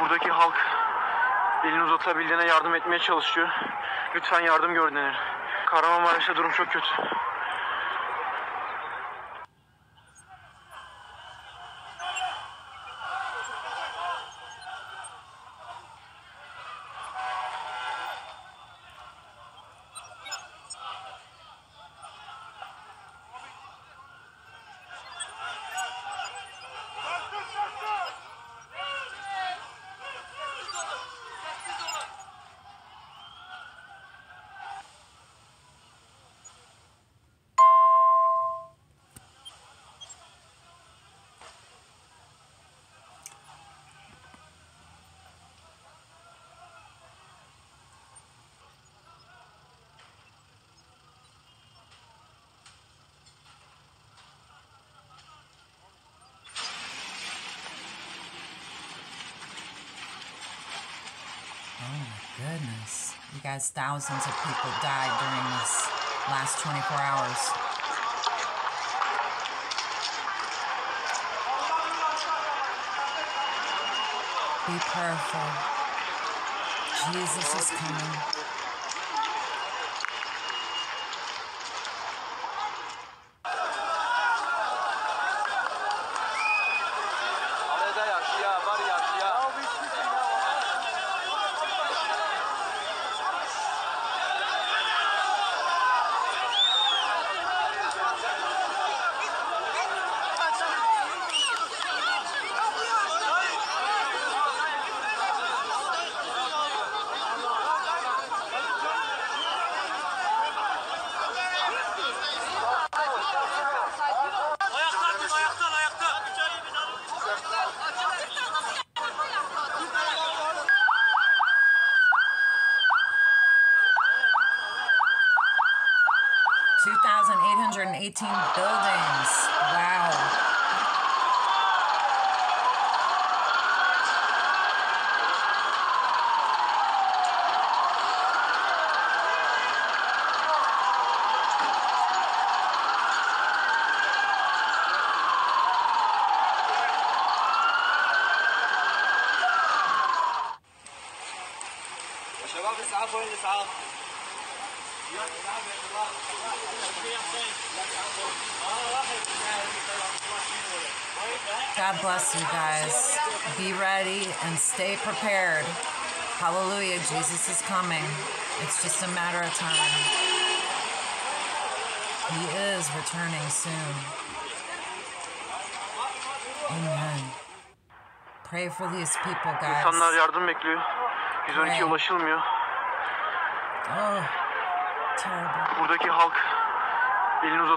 Buradaki halk elini uzatabildiğine yardım etmeye çalışıyor. Lütfen yardım gönderin. Kahramanmaraş'ta durum çok kötü. Oh my goodness. You guys, thousands of people died during this last 24 hours. Be prayerful. Jesus is coming. $2,818 buildings. Wow. God bless you guys. Be ready and stay prepared. Hallelujah. Jesus is coming. It's just a matter of time. He is returning soon. Amen. Pray for these people, guys. İnsanlar yardım bekliyor. 112'ye ulaşılmıyor. Oh, terrible. Buradaki halk elini uzatabiliyor.